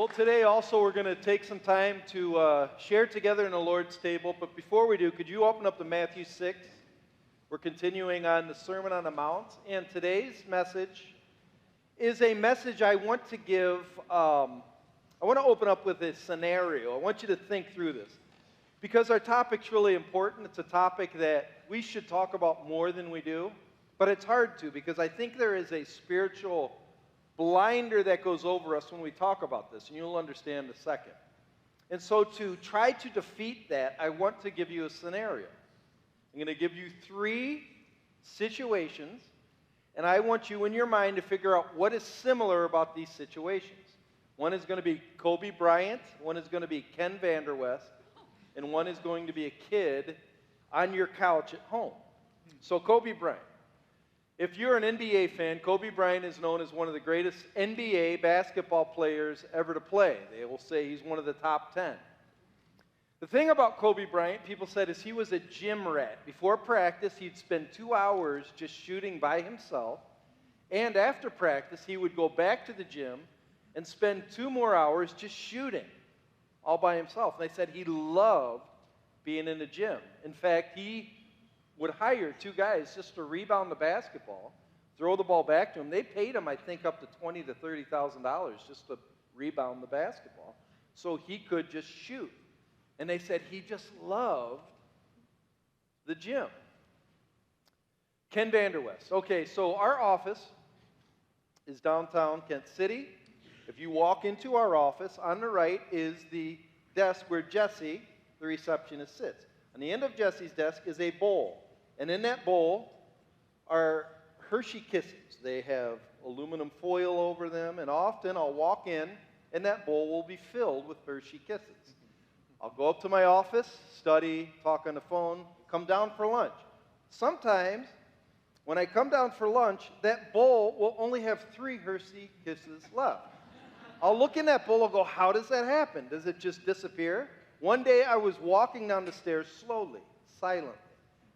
Well, today also we're going to take some time to share together in the Lord's table. But before we do, could you open up to Matthew 6? We're continuing on the Sermon on the Mount. And today's message is a message I want to give. I want to open up with a scenario. I want you to think through this. Because our topic's really important. It's a topic that we should talk about more than we do. But it's hard to, because I think there is a spiritual blinder that goes over us when we talk about this, and you'll understand in a second. And so to try to defeat that, I want to give you a scenario. I'm going to give you 3 situations, and I want you in your mind to figure out what is similar about these situations. One is going to be Kobe Bryant, one is going to be Ken Vanderwest, and one is going to be a kid on your couch at home. So Kobe Bryant. If you're an NBA fan, Kobe Bryant is known as one of the greatest NBA basketball players ever to play. They will say he's one of the top 10. The thing about Kobe Bryant, people said, is he was a gym rat. Before practice, he'd spend 2 hours just shooting by himself. And after practice, he would go back to the gym and spend 2 more hours just shooting all by himself. And they said he loved being in the gym. In fact, he would hire 2 guys just to rebound the basketball, throw the ball back to him. They paid him, I think, up to $20,000 to $30,000 just to rebound the basketball so he could just shoot. And they said he just loved the gym. Ken Vanderwest. Okay, so our office is downtown Kent City. If you walk into our office, on the right is the desk where Jesse, the receptionist, sits. On the end of Jesse's desk is a bowl. And in that bowl are Hershey Kisses. They have aluminum foil over them, and often I'll walk in, and that bowl will be filled with Hershey Kisses. I'll go up to my office, study, talk on the phone, come down for lunch. Sometimes, when I come down for lunch, that bowl will only have 3 Hershey Kisses left. I'll look in that bowl and go, how does that happen? Does it just disappear? One day I was walking down the stairs slowly, silently.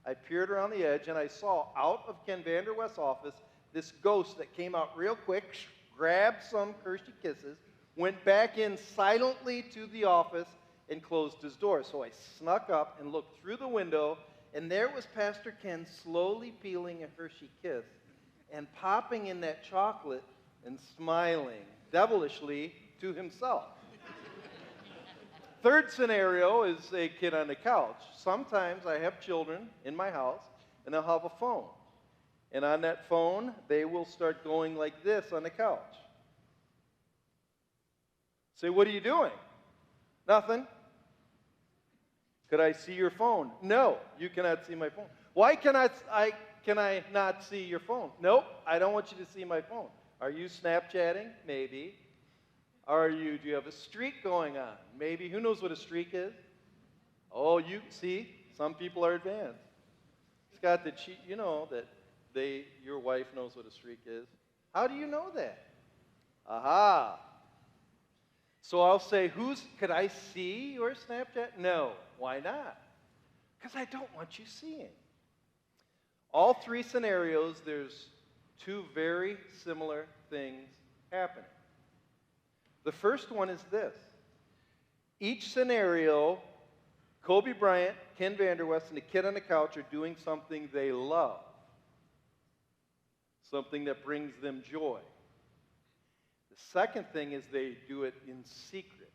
I peered around the edge, and I saw out of Ken Vanderwest's office this ghost that came out real quick, grabbed some Hershey Kisses, went back in silently to the office, and closed his door. So I snuck up and looked through the window, and there was Pastor Ken slowly peeling a Hershey Kiss and popping in that chocolate and smiling devilishly to himself. Third scenario is a kid on the couch. Sometimes I have children in my house, and they'll have a phone. And on that phone, they will start going like this on the couch. Say, what are you doing? Nothing. Could I see your phone? No, you cannot see my phone. Why can I not see your phone? Nope, I don't want you to see my phone. Are you Snapchatting? Maybe. Do you have a streak going on? Maybe. Who knows what a streak is? Oh, you see, some people are advanced. Scott, you know that your wife knows what a streak is. How do you know that? Aha. So I'll say, could I see your Snapchat? No. Why not? Because I don't want you seeing. All 3 scenarios, there's 2 very similar things happening. The first one is this. Each scenario, Kobe Bryant, Ken Vanderwest, and the kid on the couch are doing something they love. Something that brings them joy. The second thing is they do it in secret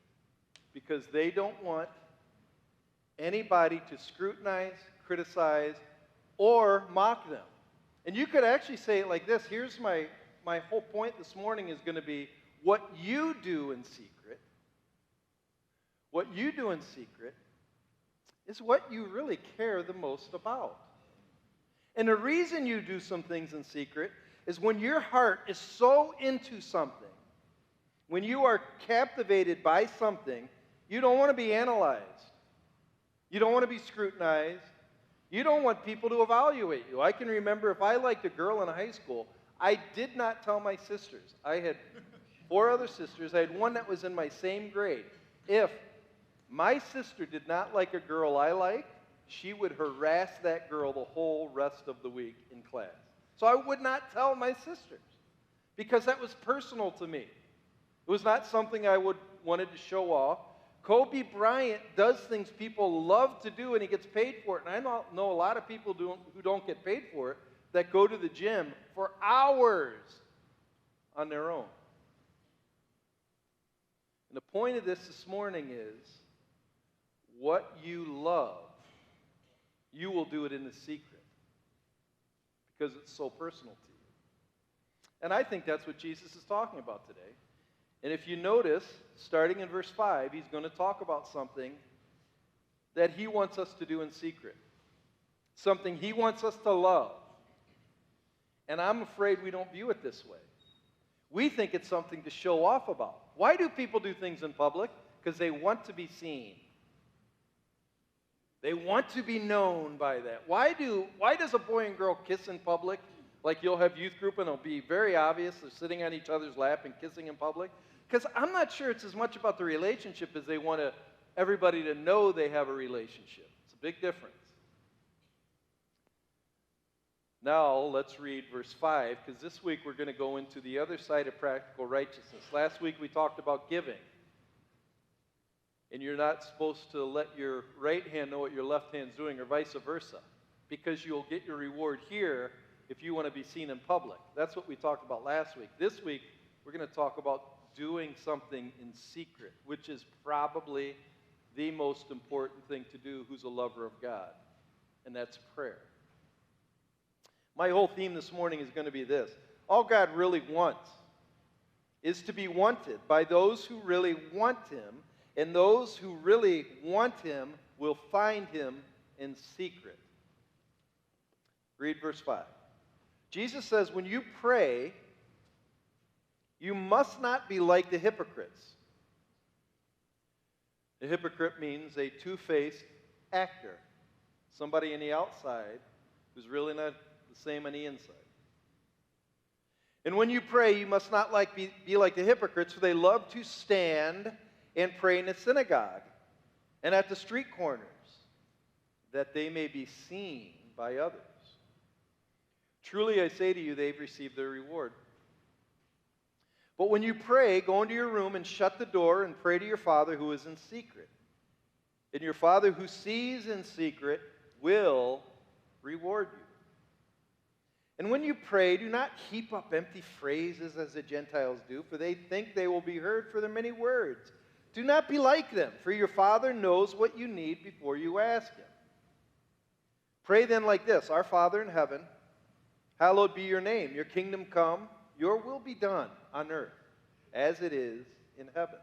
because they don't want anybody to scrutinize, criticize, or mock them. And you could actually say it like this. Here's my whole point this morning is going to be what you do in secret. What you do in secret is what you really care the most about. And the reason you do some things in secret is when your heart is so into something, when you are captivated by something, you don't want to be analyzed. You don't want to be scrutinized. You don't want people to evaluate you. I can remember if I liked a girl in high school, I did not tell my sisters. I had 4 other sisters. I had one that was in my same grade. If my sister did not like a girl I liked, she would harass that girl the whole rest of the week in class. So I would not tell my sisters because that was personal to me. It was not something I would wanted to show off. Kobe Bryant does things people love to do, and he gets paid for it. And I know a lot of people who don't get paid for it that go to the gym for hours on their own. And the point of this morning is, what you love, you will do it in the secret because it's so personal to you. And I think that's what Jesus is talking about today. And if you notice, starting in verse 5, he's going to talk about something that he wants us to do in secret, something he wants us to love. And I'm afraid we don't view it this way. We think it's something to show off about. Why do people do things in public? Because they want to be seen. They want to be known by that. Why does a boy and girl kiss in public? Like you'll have youth group and it'll be very obvious they're sitting on each other's lap and kissing in public. Because I'm not sure it's as much about the relationship as they want everybody to know they have a relationship. It's a big difference. Now let's read verse 5, because this week we're going to go into the other side of practical righteousness. Last week we talked about giving. And you're not supposed to let your right hand know what your left hand's doing, or vice versa, because you'll get your reward here if you want to be seen in public. That's what we talked about last week. This week, we're going to talk about doing something in secret, which is probably the most important thing to do who's a lover of God, and that's prayer. My whole theme this morning is going to be this. All God really wants is to be wanted by those who really want him, and those who really want him will find him in secret. Read verse 5. Jesus says, when you pray, you must not be like the hypocrites. The hypocrite means a two-faced actor, somebody on the outside who's really not the same on the inside. And when you pray, you must not be like the hypocrites, for they love to stand and pray in the synagogue and at the street corners, that they may be seen by others. Truly I say to you, they've received their reward. But when you pray, go into your room and shut the door and pray to your Father who is in secret. And your Father who sees in secret will reward you. And when you pray, do not heap up empty phrases as the Gentiles do, for they think they will be heard for their many words. Do not be like them, for your Father knows what you need before you ask him. Pray then like this: Our Father in heaven, hallowed be your name. Your kingdom come, your will be done on earth as it is in heaven.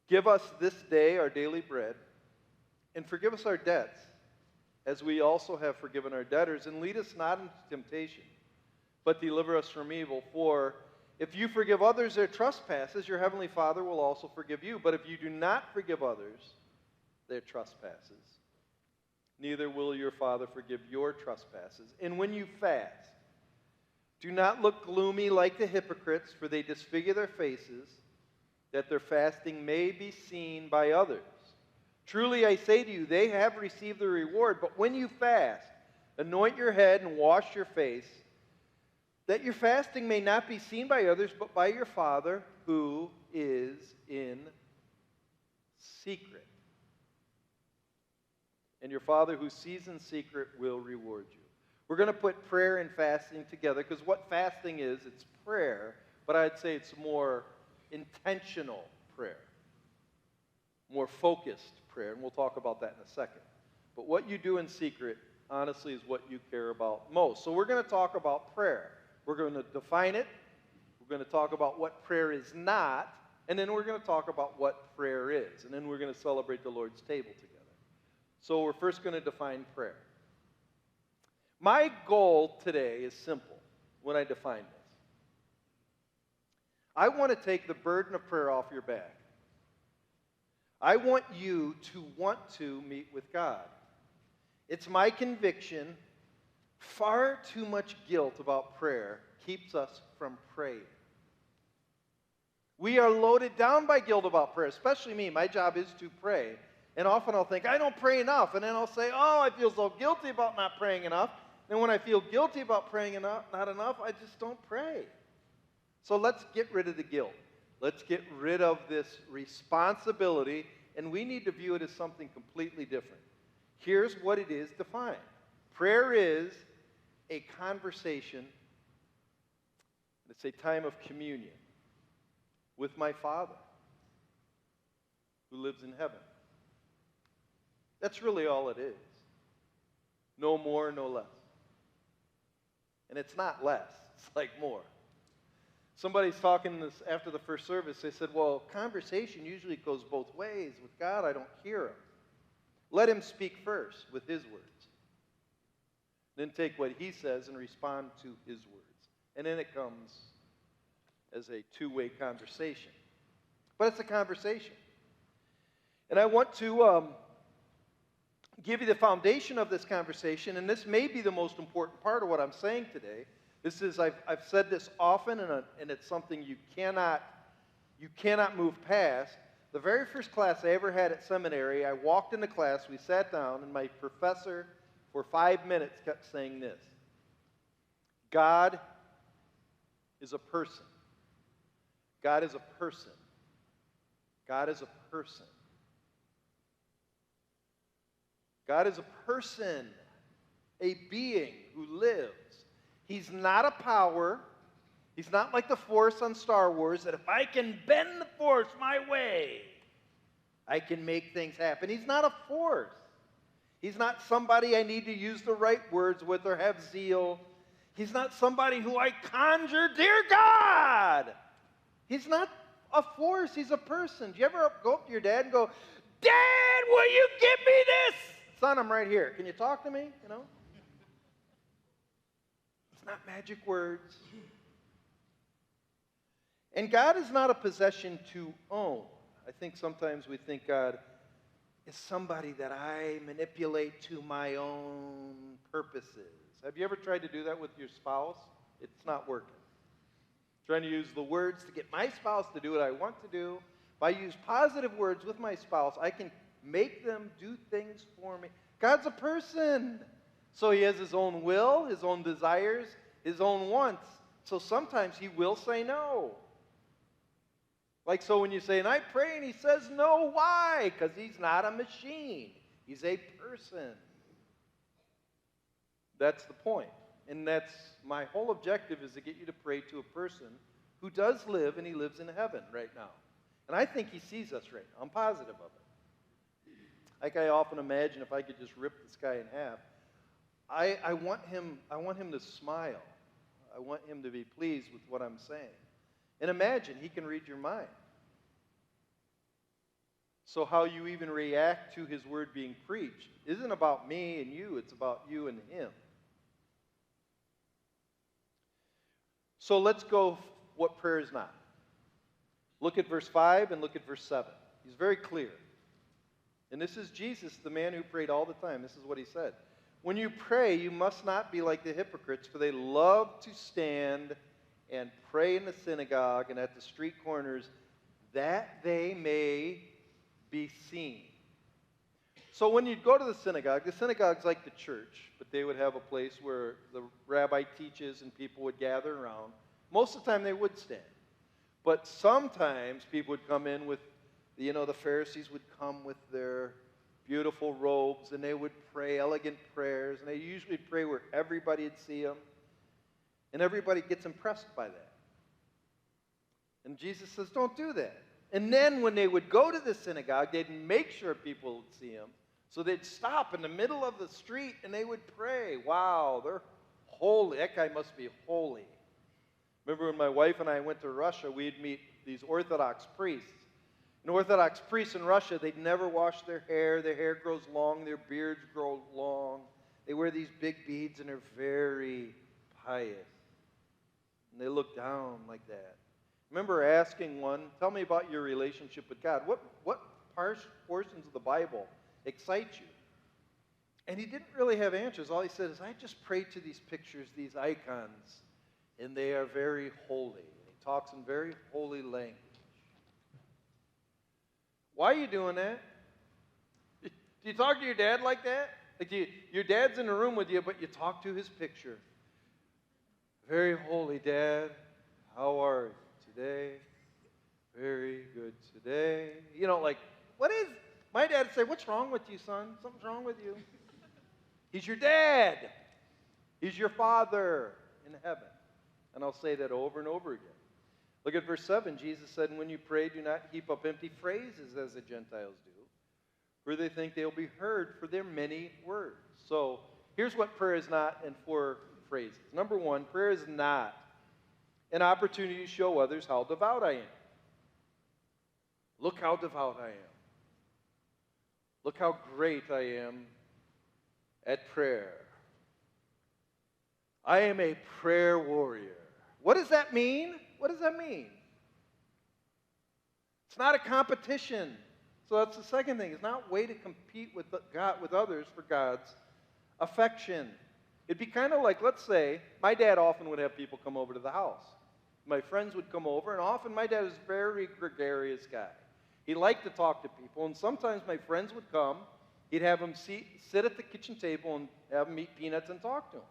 Give us this day our daily bread, and forgive us our debts, as we also have forgiven our debtors. And lead us not into temptation, but deliver us from evil. For if you forgive others their trespasses, your heavenly Father will also forgive you. But if you do not forgive others their trespasses, neither will your Father forgive your trespasses. And when you fast, do not look gloomy like the hypocrites, for they disfigure their faces, that their fasting may be seen by others. Truly I say to you, they have received the reward. But when you fast, anoint your head and wash your face, that your fasting may not be seen by others, but by your Father who is in secret. And your Father who sees in secret will reward you. We're going to put prayer and fasting together, because what fasting is, it's prayer, but I'd say it's more intentional prayer, more focused prayer, and we'll talk about that in a second. But what you do in secret, honestly, is what you care about most. So we're going to talk about prayer. We're going to define it. We're going to talk about what prayer is not, and then we're going to talk about what prayer is, and then we're going to celebrate the Lord's table together. So we're first going to define prayer. My goal today is simple when I define this. I want to take the burden of prayer off your back. I want you to want to meet with God. It's my conviction, far too much guilt about prayer keeps us from praying. We are loaded down by guilt about prayer, especially me. My job is to pray. And often I'll think, I don't pray enough. And then I'll say, oh, I feel so guilty about not praying enough. And when I feel guilty about praying not enough, I just don't pray. So let's get rid of the guilt. Let's get rid of this responsibility, and we need to view it as something completely different. Here's what it is defined. Prayer is a conversation, it's a time of communion with my Father who lives in heaven. That's really all it is. No more, no less. And it's not less, it's like more. Somebody's talking this after the first service. They said, well, conversation usually goes both ways. With God, I don't hear him. Let him speak first with his words. Then take what he says and respond to his words. And then it comes as a two-way conversation. But it's a conversation. And I want to give you the foundation of this conversation, and this may be the most important part of what I'm saying today. This is, I've said this often, and it's something you cannot move past. The very first class I ever had at seminary, I walked into class, we sat down, and my professor for 5 minutes kept saying this: God is a person. God is a person. God is a person. God is a person, a being who lives. He's not a power. He's not like the Force on Star Wars, that if I can bend the Force my way, I can make things happen. He's not a force. He's not somebody I need to use the right words with or have zeal. He's not somebody who I conjure, dear God. He's not a force. He's a person. Do you ever go up to your dad and go, Dad, will you give me this? Son, I'm right here. Can you talk to me? You know? It's not magic words. And God is not a possession to own. I think sometimes we think God is somebody that I manipulate to my own purposes. Have you ever tried to do that with your spouse? It's not working. Trying to use the words to get my spouse to do what I want to do. If I use positive words with my spouse, I can make them do things for me. God's a person. So he has his own will, his own desires, his own wants. So sometimes he will say no. Like so when you say, and I pray, and he says no, why? Because he's not a machine. He's a person. That's the point. And that's my whole objective, is to get you to pray to a person who does live, and he lives in heaven right now. And I think he sees us right now. I'm positive of it. Like I often imagine if I could just rip this guy in half. I want him to smile. I want him to be pleased with what I'm saying. And imagine he can read your mind. So how you even react to his word being preached isn't about me and you, it's about you and him. So let's go what prayer is not. Look at verse 5 and look at verse 7. He's very clear. And this is Jesus, the man who prayed all the time. This is what he said. When you pray, you must not be like the hypocrites, for they love to stand and pray in the synagogue and at the street corners, that they may be seen. So when you'd go to the synagogue's like the church, but they would have a place where the rabbi teaches and people would gather around. Most of the time they would stand. But sometimes people would come in with, the Pharisees would come with their beautiful robes, and they would pray elegant prayers, and they usually pray where everybody would see them. And everybody gets impressed by that. And Jesus says, don't do that. And then when they would go to the synagogue, they'd make sure people would see him. So they'd stop in the middle of the street and they would pray. Wow, they're holy. That guy must be holy. Remember when my wife and I went to Russia, we'd meet these Orthodox priests. And Orthodox priests in Russia, they'd never wash their hair. Their hair grows long. Their beards grow long. They wear these big beads and they're very pious. And they look down like that. Remember asking one, tell me about your relationship with God. What portions of the Bible excite you? And he didn't really have answers. All he said is, I just pray to these pictures, these icons, and they are very holy. And he talks in very holy language. Why are you doing that? Do you talk to your dad like that? Like your dad's in the room with you, but you talk to his picture. Very holy, Dad. How are you today? Very good today. You know, like, what is, my dad would say, what's wrong with you, son? Something's wrong with you. He's your dad. He's your father in heaven. And I'll say that over and over again. Look at verse 7. Jesus said, and when you pray, do not heap up empty phrases as the Gentiles do, for they think they'll be heard for their many words. So here's what prayer is not in 4 phrases. Number 1, prayer is not an opportunity to show others how devout I am. Look how devout I am. Look how great I am at prayer. I am a prayer warrior. What does that mean? What does that mean? It's not a competition. So that's the second thing. It's not a way to compete with God, with others for God's affection. It'd be kind of like, let's say, my dad often would have people come over to the house. My friends would come over, and often my dad was a very gregarious guy. He liked to talk to people, and sometimes my friends would come. He'd have them sit at the kitchen table and have them eat peanuts and talk to him.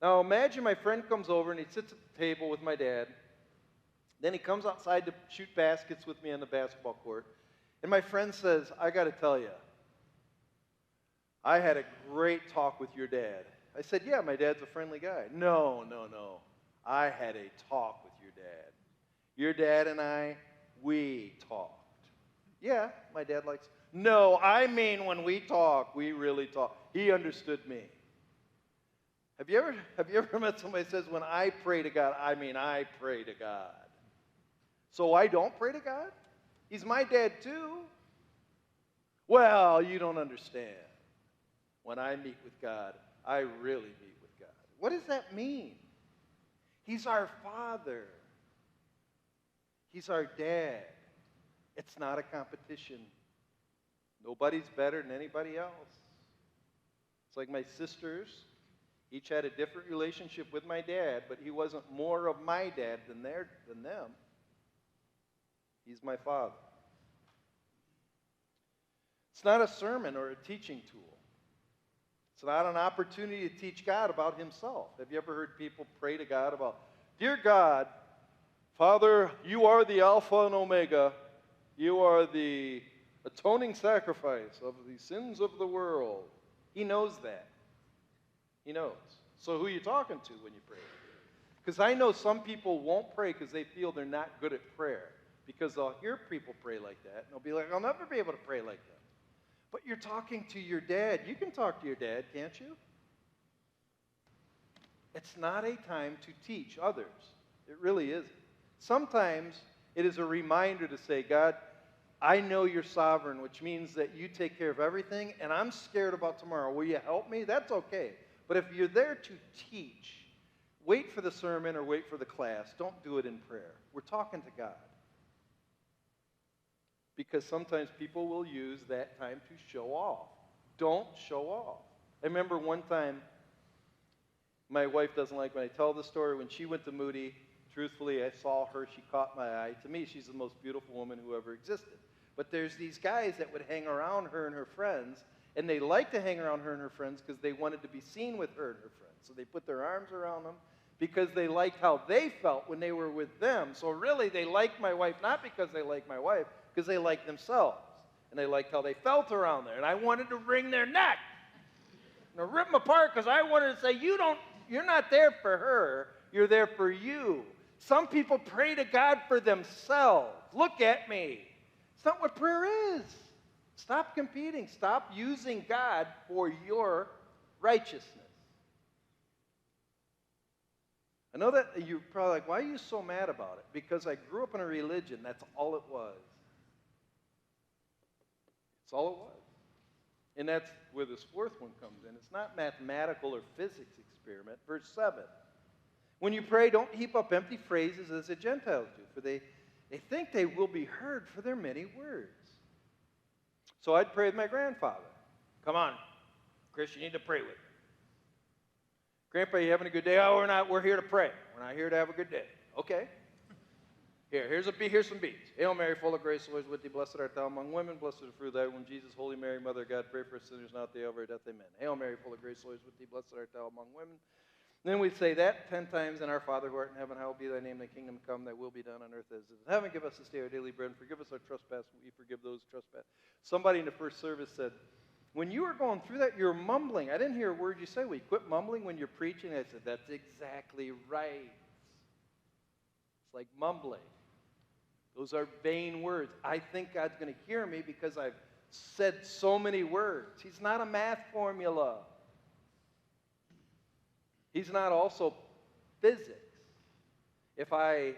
Now imagine my friend comes over and he sits at the table with my dad. Then he comes outside to shoot baskets with me on the basketball court. And my friend says, I got to tell you, I had a great talk with your dad. I said, yeah, my dad's a friendly guy. No. I had a talk with your dad. Your dad and I, we talked. Yeah, my dad likes. No, I mean when we talk, we really talk. He understood me. Have you ever met somebody who says, when I pray to God, I mean I pray to God? So I don't pray to God? He's my dad too. Well, you don't understand. When I meet with God, I really meet with God. What does that mean? He's our Father. He's our dad. It's not a competition. Nobody's better than anybody else. It's like my sisters. Each had a different relationship with my dad, but he wasn't more of my dad than them. He's my father. It's not a sermon or a teaching tool. It's not an opportunity to teach God about himself. Have you ever heard people pray to God about, dear God, Father, you are the Alpha and Omega. You are the atoning sacrifice of the sins of the world. He knows that. He knows. So who are you talking to when you pray? Because I know some people won't pray because they feel they're not good at prayer. Because they'll hear people pray like that, and they'll be like, I'll never be able to pray like that. But you're talking to your dad. You can talk to your dad, can't you? It's not a time to teach others. It really isn't. Sometimes it is a reminder to say, God, I know you're sovereign, which means that you take care of everything, and I'm scared about tomorrow. Will you help me? That's okay. But if you're there to teach, wait for the sermon or wait for the class. Don't do it in prayer. We're talking to God. Because sometimes people will use that time to show off. Don't show off. I remember one time, my wife doesn't like when I tell the story. When she went to Moody, truthfully, I saw her. She caught my eye. To me, she's the most beautiful woman who ever existed. But there's these guys that would hang around her and her friends, and they liked to hang around her and her friends because they wanted to be seen with her and her friends. So they put their arms around them because they liked how they felt when they were with them. So really, they liked my wife not because they liked my wife, because they liked themselves. And they liked how they felt around there. And I wanted to wring their neck. And rip them apart because I wanted to say, you're not there for her. You're there for you. Some people pray to God for themselves. Look at me. It's not what prayer is. Stop competing. Stop using God for your righteousness. I know that you're probably like, why are you so mad about it? Because I grew up in a religion. That's all it was. That's all it was. And that's where this fourth one comes in. It's not mathematical or physics experiment. Verse 7. When you pray, don't heap up empty phrases as the Gentiles do, for they think they will be heard for their many words. So I'd pray with my grandfather. Come on, Chris, you need to pray with me. Grandpa, you having a good day? Oh, we're here to pray. We're not here to have a good day. Okay. Here's some beats. Hail Mary, full of grace, the Lord is with thee. Blessed art thou among women. Blessed is the fruit of thy womb, Jesus. Holy Mary, Mother of God, pray for us sinners now at the hour of our death. Amen. Hail Mary, full of grace, the Lord is with thee. Blessed art thou among women. Then we say that 10 times, and our Father who art in heaven, hallowed be thy name, thy kingdom come, thy will be done on earth as it is in heaven. Give us this day our daily bread, and forgive us our trespass, we forgive those who trespass. Somebody in the first service said, when you were going through that, you were mumbling. I didn't hear a word you say. Will you quit mumbling when you're preaching? I said, that's exactly right. It's like mumbling. Those are vain words. I think God's going to hear me because I've said so many words. He's not a math formula. He's not also physics. If I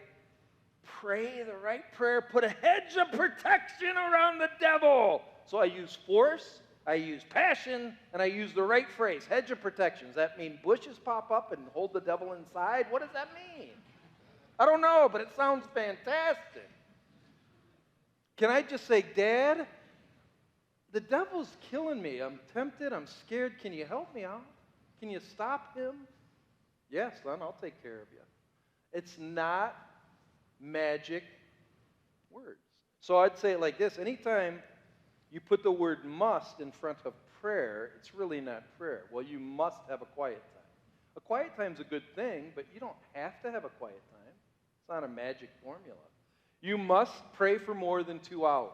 pray the right prayer, put a hedge of protection around the devil. So I use force, I use passion, and I use the right phrase, hedge of protection. Does that mean bushes pop up and hold the devil inside? What does that mean? I don't know, but it sounds fantastic. Can I just say, Dad, the devil's killing me. I'm tempted. I'm scared. Can you help me out? Can you stop him? Yes, son, I'll take care of you. It's not magic words. So I'd say it like this. Anytime you put the word must in front of prayer, it's really not prayer. Well, you must have a quiet time. A quiet time's a good thing, but you don't have to have a quiet time. It's not a magic formula. You must pray for more than 2 hours.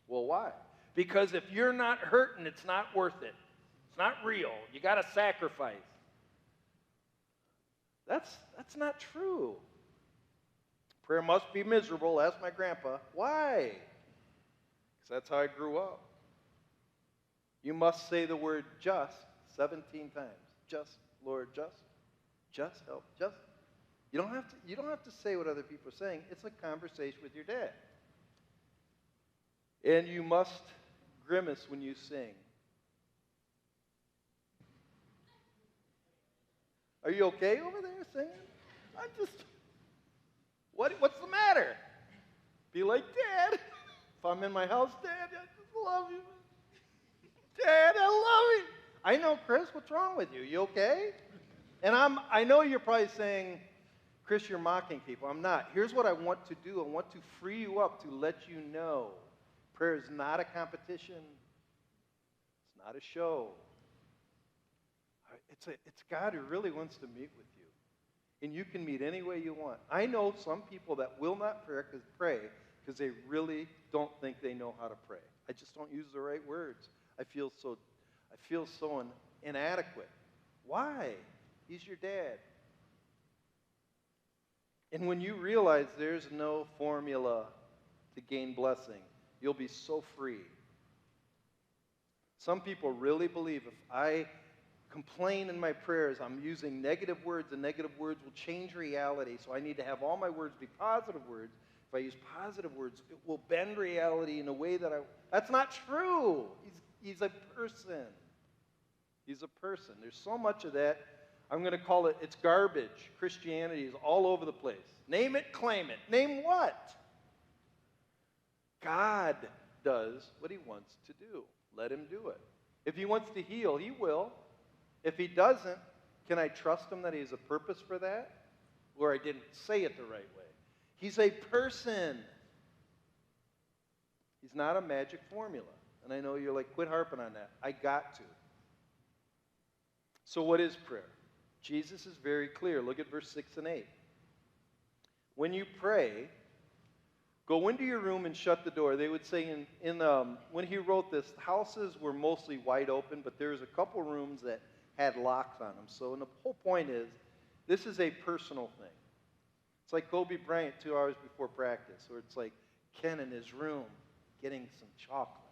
Well, why? Because if you're not hurting, it's not worth it. It's not real. You got to sacrifice. That's not true. Prayer must be miserable. Ask my grandpa. Why? Because that's how I grew up. You must say the word just 17 times. Just, Lord, just help, just. You don't have to say what other people are saying. It's a conversation with your dad. And you must grimace when you sing. Are you okay over there singing? What's the matter? Be like, Dad, if I'm in my house, Dad, I just love you. Dad, I love you. I know, Chris, what's wrong with you? You okay? And I know you're probably saying, Chris, you're mocking people. I'm not. Here's what I want to do. I want to free you up to let you know prayer is not a competition. It's not a show. It's God who really wants to meet with you. And you can meet any way you want. I know some people that will not pray because they really don't think they know how to pray. I just don't use the right words. I feel so inadequate. Why? He's your dad. And when you realize there's no formula to gain blessing, you'll be so free. Some people really believe if I complain in my prayers, I'm using negative words, and negative words will change reality, so I need to have all my words be positive words. If I use positive words, it will bend reality in a way that that's not true. He's a person. He's a person. There's so much of that. I'm going to call it, it's garbage. Christianity is all over the place. Name it, claim it. Name what? God does what he wants to do. Let him do it. If he wants to heal, he will. If he doesn't, can I trust him that he has a purpose for that? Or I didn't say it the right way. He's a person. He's not a magic formula. And I know you're like, quit harping on that. I got to. So what is prayer? Jesus is very clear. Look at verse 6 and 8. When you pray, go into your room and shut the door. They would say when he wrote this, houses were mostly wide open, but there was a couple rooms that had locks on them. So the whole point is, this is a personal thing. It's like Kobe Bryant 2 hours before practice, or it's like Ken in his room getting some chocolate.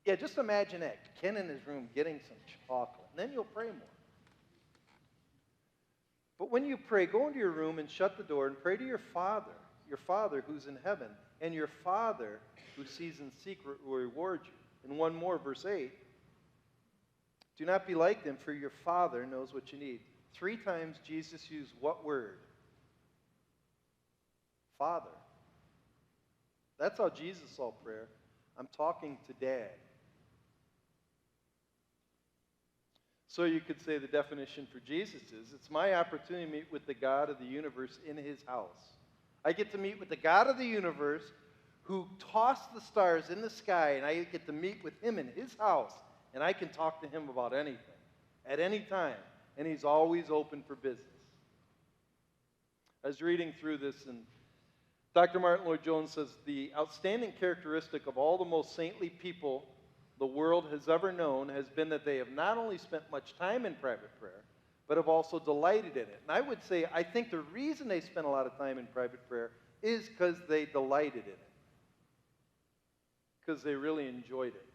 Yeah, just imagine that. Ken in his room getting some chocolate. And then you'll pray more. But when you pray, go into your room and shut the door and pray to your Father who's in heaven, and your Father who sees in secret will reward you. And one more, verse 8. Do not be like them, for your Father knows what you need. 3 times Jesus used what word? Father. That's how Jesus saw prayer. I'm talking to Dad. So you could say the definition for Jesus is, it's my opportunity to meet with the God of the universe in his house. I get to meet with the God of the universe who tossed the stars in the sky, and I get to meet with him in his house, and I can talk to him about anything, at any time. and he's always open for business. I was reading through this, and Dr. Martin Lloyd-Jones says, the outstanding characteristic of all the most saintly people the world has ever known has been that they have not only spent much time in private prayer, but have also delighted in it. And I would say, I think the reason they spent a lot of time in private prayer is because they delighted in it, because they really enjoyed it.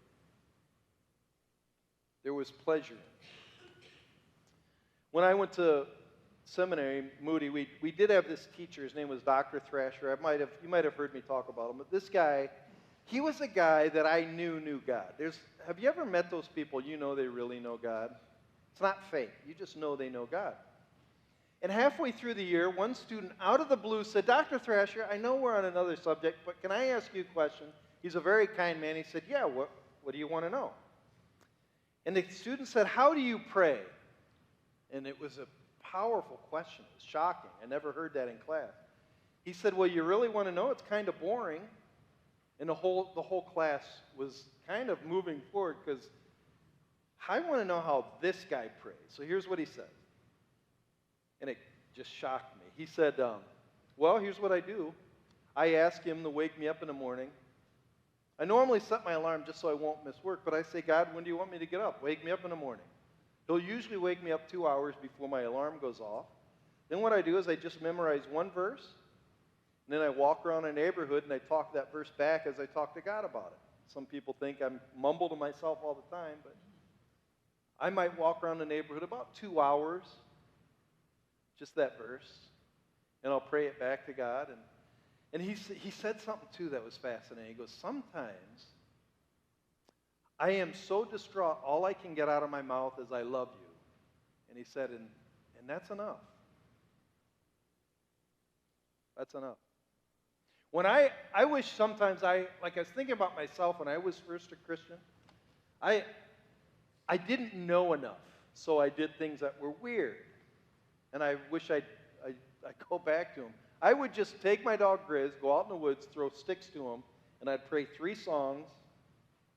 There was pleasure in it. When I went to seminary, Moody, we did have this teacher. His name was Dr. Thrasher. You might have heard me talk about him. But this guy, he was a guy that I knew God. Have you ever met those people you know they really know God? It's not fake. You just know they know God. And halfway through the year, one student out of the blue said, Dr. Thrasher, I know we're on another subject, but can I ask you a question? He's a very kind man. He said, yeah, what do you want to know? And the student said, how do you pray? And it was a powerful question. It was shocking. I never heard that in class. He said, well, you really want to know? It's kind of boring. And the whole class was kind of moving forward because I want to know how this guy prays. So here's what he said. And it just shocked me. He said, well, here's what I do. I ask him to wake me up in the morning. I normally set my alarm just so I won't miss work, but I say, God, when do you want me to get up? Wake me up in the morning. He'll usually wake me up 2 hours before my alarm goes off. Then what I do is I just memorize one verse, and then I walk around a neighborhood and I talk that verse back as I talk to God about it. Some people think I mumble to myself all the time, but I might walk around the neighborhood about 2 hours, just that verse, and I'll pray it back to God. And he said something, too, that was fascinating. He goes, sometimes I am so distraught, all I can get out of my mouth is, I love you. And he said, and that's enough. That's enough. When I wish sometimes I was thinking about myself when I was first a Christian, I didn't know enough, so I did things that were weird. And I wish I'd go back to them. I would just take my dog Grizz, go out in the woods, throw sticks to him, and I'd pray 3 songs,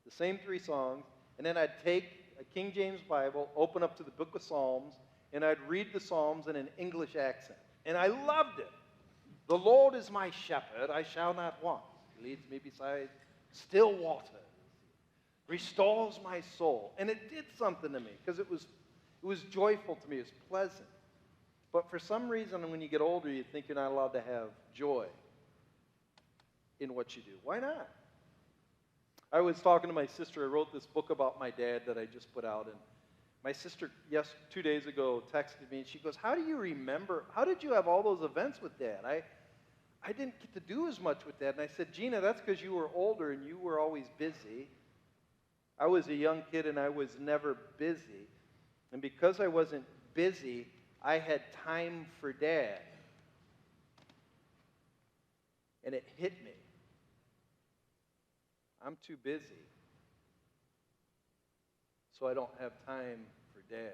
the same 3 songs, and then I'd take a King James Bible, open up to the book of Psalms, and I'd read the Psalms in an English accent. And I loved it. The Lord is my shepherd, I shall not want. He leads me beside still waters, restores my soul. And it did something to me, because it was joyful to me, it was pleasant. But for some reason, when you get older, you think you're not allowed to have joy in what you do. Why not? I was talking to my sister. I wrote this book about my dad that I just put out. And my sister, 2 days ago, texted me. And she goes, how do you remember? How did you have all those events with Dad? I didn't get to do as much with Dad. And I said, Gina, that's because you were older and you were always busy. I was a young kid and I was never busy. And because I wasn't busy, I had time for Dad. And it hit me. I'm too busy, so I don't have time for Dad.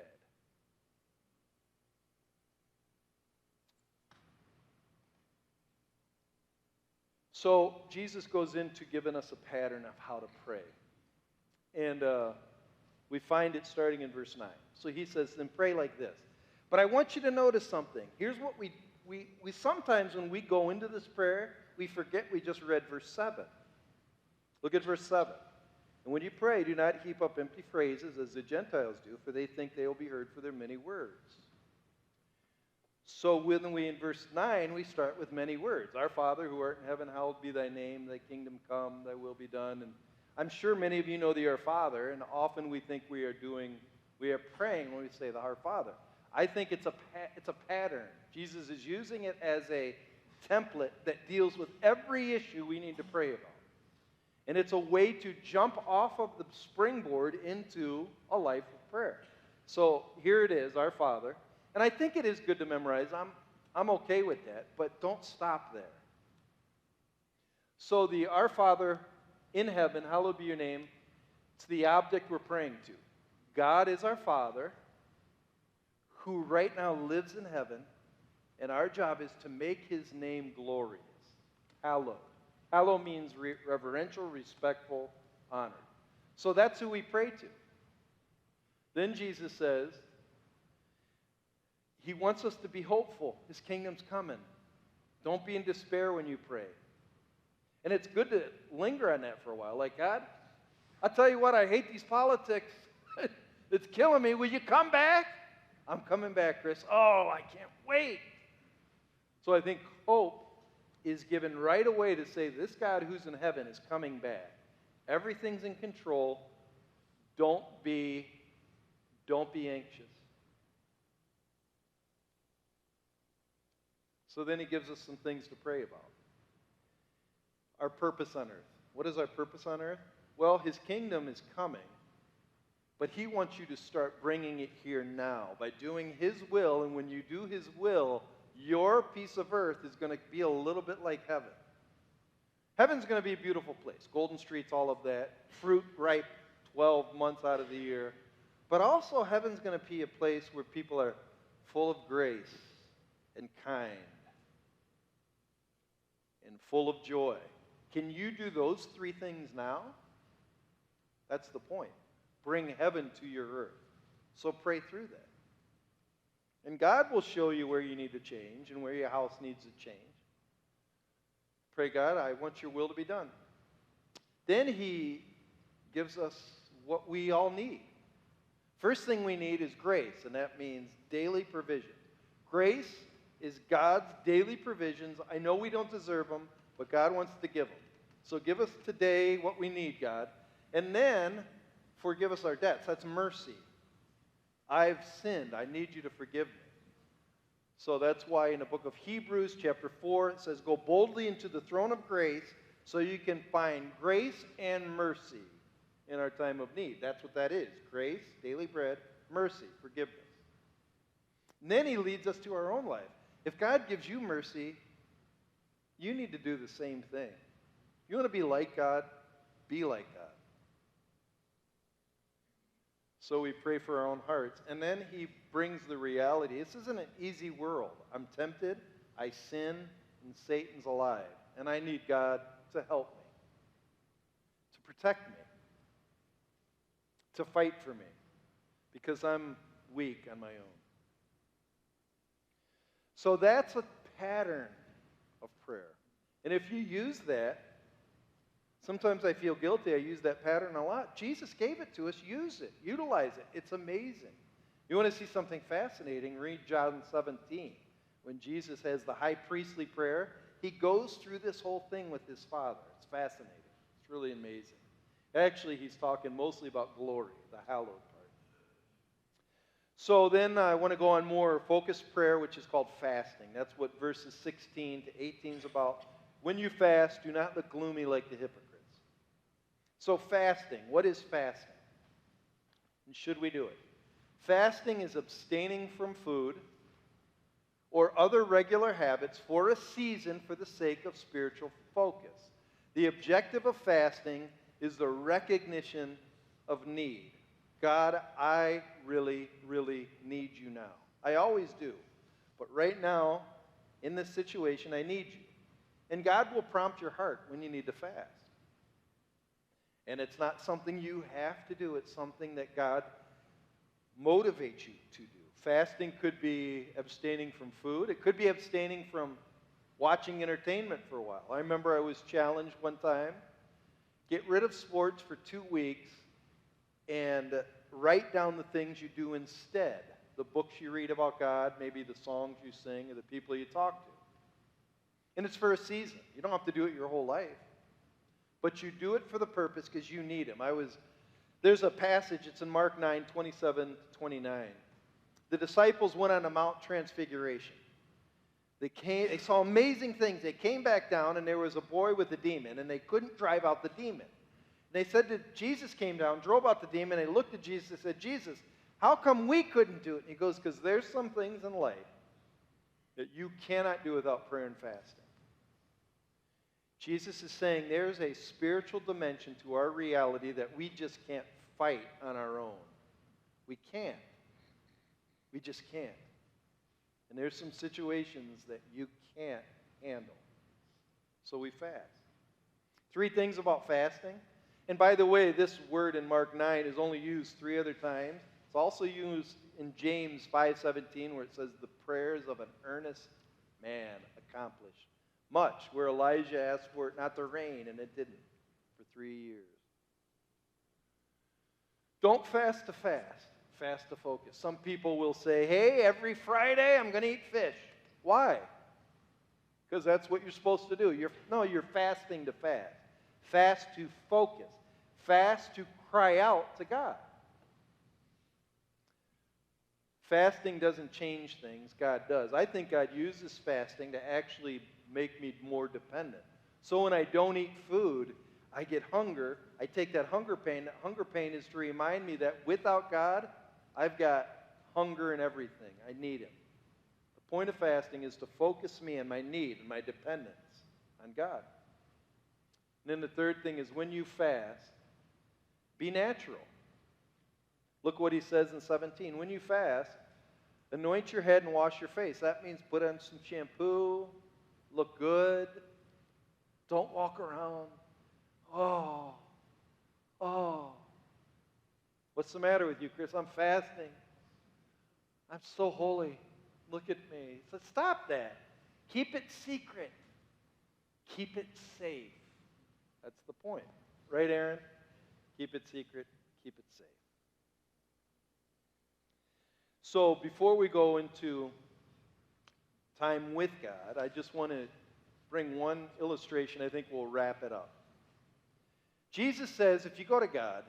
So Jesus goes into giving us a pattern of how to pray. And we find it starting in verse 9. So he says, then pray like this. But I want you to notice something. Here's what we sometimes when we go into this prayer, we forget we just read verse 7. Look at verse 7. And when you pray, do not heap up empty phrases as the Gentiles do, for they think they will be heard for their many words. So when we, in verse 9, we start with many words. Our Father who art in heaven, hallowed be thy name, thy kingdom come, thy will be done. And I'm sure many of you know the Our Father, and often we think we are praying when we say the Our Father. I think it's a pattern. Jesus is using it as a template that deals with every issue we need to pray about. And it's a way to jump off of the springboard into a life of prayer. So here it is, Our Father. And I think it is good to memorize. I'm okay with that, but don't stop there. So the Our Father in heaven, hallowed be your name, it's the object we're praying to. God is our Father who right now lives in heaven, and our job is to make his name glorious, hallowed. Hallow means reverential, respectful, honored. So that's who we pray to. Then Jesus says, He wants us to be hopeful. His kingdom's coming. Don't be in despair when you pray. And it's good to linger on that for a while. Like, God, I'll tell you what, I hate these politics. It's killing me. Will you come back? I'm coming back, Chris. Oh, I can't wait. So I think hope is given right away to say this God who's in heaven is coming back. Everything's in control. Don't be anxious. So then he gives us some things to pray about. Our purpose on earth. What is our purpose on earth? Well, his kingdom is coming, but he wants you to start bringing it here now by doing his will, and when you do his will, your piece of earth is going to be a little bit like heaven. Heaven's going to be a beautiful place. Golden streets, all of that. Fruit ripe 12 months out of the year. But also heaven's going to be a place where people are full of grace and kind and full of joy. Can you do those three things now? That's the point. Bring heaven to your earth. So pray through that. And God will show you where you need to change and where your house needs to change. Pray, God, I want your will to be done. Then he gives us what we all need. First thing we need is grace, and that means daily provision. Grace is God's daily provisions. I know we don't deserve them, but God wants to give them. So give us today what we need, God. And then forgive us our debts. That's mercy. I've sinned. I need you to forgive me. So that's why in the book of Hebrews chapter 4, it says, go boldly into the throne of grace so you can find grace and mercy in our time of need. That's what that is. Grace, daily bread, mercy, forgiveness. And then he leads us to our own life. If God gives you mercy, you need to do the same thing. You want to be like God? Be like God. So we pray for our own hearts. And then he brings the reality. This isn't an easy world. I'm tempted, I sin, and Satan's alive. And I need God to help me, to protect me, to fight for me, because I'm weak on my own. So that's a pattern of prayer. And if you use that, sometimes I feel guilty. I use that pattern a lot. Jesus gave it to us. Use it. Utilize it. It's amazing. You want to see something fascinating? Read John 17. When Jesus has the high priestly prayer, he goes through this whole thing with his Father. It's fascinating. It's really amazing. Actually, he's talking mostly about glory, the hallowed part. So then I want to go on more focused prayer, which is called fasting. That's what verses 16 to 18 is about. When you fast, do not look gloomy like the hypocrites. So fasting, what is fasting? And should we do it? Fasting is abstaining from food or other regular habits for a season for the sake of spiritual focus. The objective of fasting is the recognition of need. God, I really, really need you now. I always do. But right now, in this situation, I need you. And God will prompt your heart when you need to fast. And it's not something you have to do. It's something that God motivates you to do. Fasting could be abstaining from food. It could be abstaining from watching entertainment for a while. I remember I was challenged one time, get rid of sports for 2 weeks and write down the things you do instead. The books you read about God, maybe the songs you sing, or the people you talk to. And it's for a season. You don't have to do it your whole life. But you do it for the purpose because you need him. There's a passage, it's in Mark 9, 27 to 29. The disciples went on a Mount Transfiguration. They saw amazing things. They came back down, and there was a boy with a demon, and they couldn't drive out the demon. They said that Jesus came down, drove out the demon, and they looked at Jesus and said, Jesus, how come we couldn't do it? And he goes, because there's some things in life that you cannot do without prayer and fasting. Jesus is saying there's a spiritual dimension to our reality that we just can't fight on our own. We can't. We just can't. And there's some situations that you can't handle. So we fast. 3 things about fasting. And by the way, this word in Mark 9 is only used 3 other times. It's also used in James 5:17 where it says, the prayers of an earnest man accomplished much, where Elijah asked for it not to rain, and it didn't for 3 years. Don't fast to fast. Fast to focus. Some people will say, hey, every Friday I'm going to eat fish. Why? Because that's what you're supposed to do. You're fasting to fast. Fast to focus. Fast to cry out to God. Fasting doesn't change things. God does. I think God uses fasting to actually make me more dependent. So when I don't eat food, I get hunger. I take that hunger pain. That hunger pain is to remind me that without God, I've got hunger in everything. I need Him. The point of fasting is to focus me on my need and my dependence on God. And then the third thing is when you fast, be natural. Look what he says in 17. When you fast, anoint your head and wash your face. That means put on some shampoo, look good. Don't walk around, oh. What's the matter with you, Chris? I'm fasting. I'm so holy. Look at me. He said, stop that. Keep it secret. Keep it safe. That's the point. Right, Aaron? Keep it secret. Keep it safe. So before we go into time with God, I just want to bring one illustration I think will wrap it up. Jesus says if you go to God,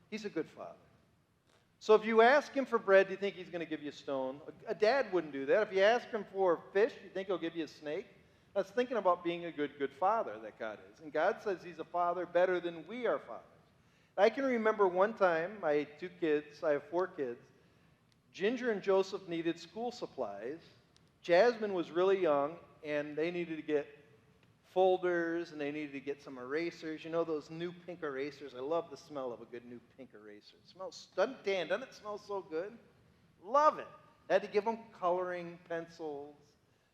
He's a good Father. So if you ask Him for bread, do you think He's going to give you a stone? A dad wouldn't do that. If you ask Him for fish, do you think He'll give you a snake? That's thinking about being a good Father that God is. And God says He's a Father better than we are fathers. I can remember one time, I have 4 kids. Ginger and Joseph needed school supplies. Jasmine was really young, and they needed to get folders, and they needed to get some erasers. You know those new pink erasers? I love the smell of a good new pink eraser. It smells, doesn't it smell so good? Love it. I had to give them coloring pencils.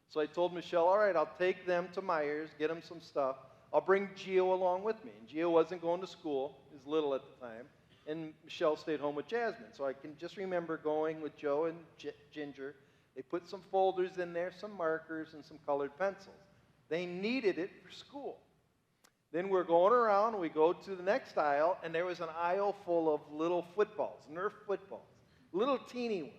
So I told Michelle, all right, I'll take them to Myers, get them some stuff. I'll bring Gio along with me. And Gio wasn't going to school. He was little at the time. And Michelle stayed home with Jasmine. So I can just remember going with Joe and Ginger. They put some folders in there, some markers, and some colored pencils. They needed it for school. Then we're going around, and we go to the next aisle, and there was an aisle full of little footballs, Nerf footballs, little teeny ones.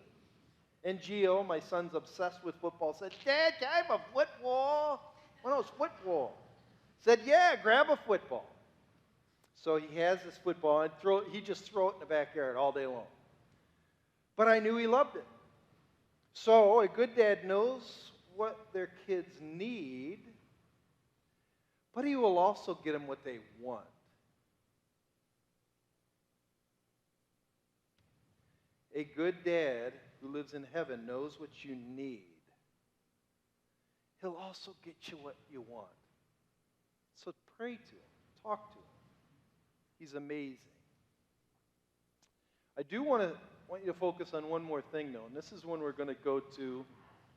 And Gio, my son's obsessed with football, said, Dad, can I have a football? One of those footballs. Said, yeah, grab a football. So he has this football, and he just throw it in the backyard all day long. But I knew he loved it. So a good dad knows what their kids need, but he will also get them what they want. A good dad who lives in heaven knows what you need. He'll also get you what you want. So pray to Him. Talk to Him. He's amazing. I do want you to focus on one more thing, though, and this is when we're going to go to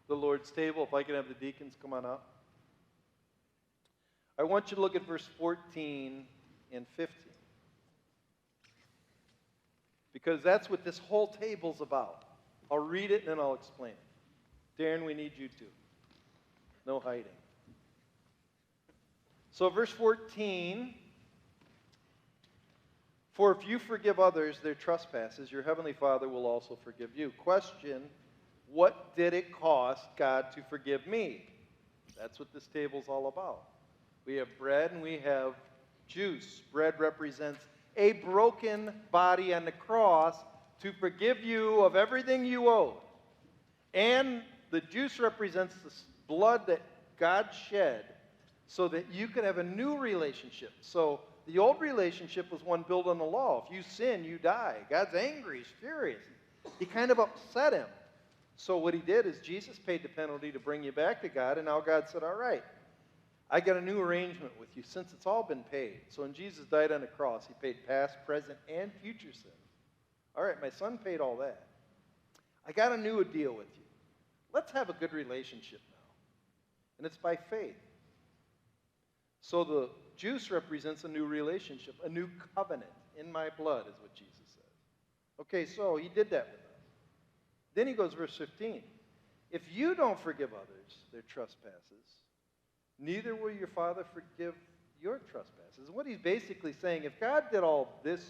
the Lord's table. If I can have the deacons come on up. I want you to look at verse 14 and 15. Because that's what this whole table's about. I'll read it and then I'll explain it. Darren, we need you too. No hiding. So verse 14, for if you forgive others their trespasses, your heavenly Father will also forgive you. Question, what did it cost God to forgive me? That's what this table's all about. We have bread and we have juice. Bread represents a broken body on the cross to forgive you of everything you owe. And the juice represents the blood that God shed so that you could have a new relationship. So the old relationship was one built on the law. If you sin, you die. God's angry. He's furious. He kind of upset him. So what he did is Jesus paid the penalty to bring you back to God, and now God said, all right, I got a new arrangement with you since it's all been paid. So when Jesus died on the cross, he paid past, present, and future sins. All right, my son paid all that. I got a new deal with you. Let's have a good relationship now. And it's by faith. So the juice represents a new relationship, a new covenant in my blood is what Jesus says. Okay, so he did that with us. Then he goes, verse 15. If you don't forgive others their trespasses, neither will your Father forgive your trespasses. And what he's basically saying, if God did all this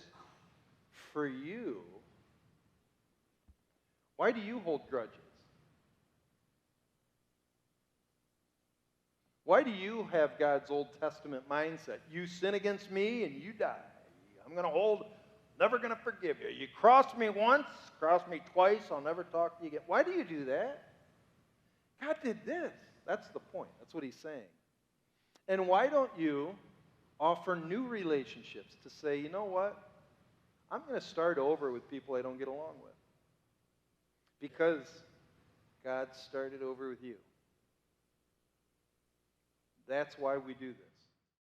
for you, why do you hold grudges? Why do you have God's Old Testament mindset? You sin against me and you die. I'm going to never going to forgive you. You crossed me once, crossed me twice, I'll never talk to you again. Why do you do that? God did this. That's the point. That's what he's saying. And why don't you offer new relationships to say, you know what? I'm going to start over with people I don't get along with. Because God started over with you. That's why we do this.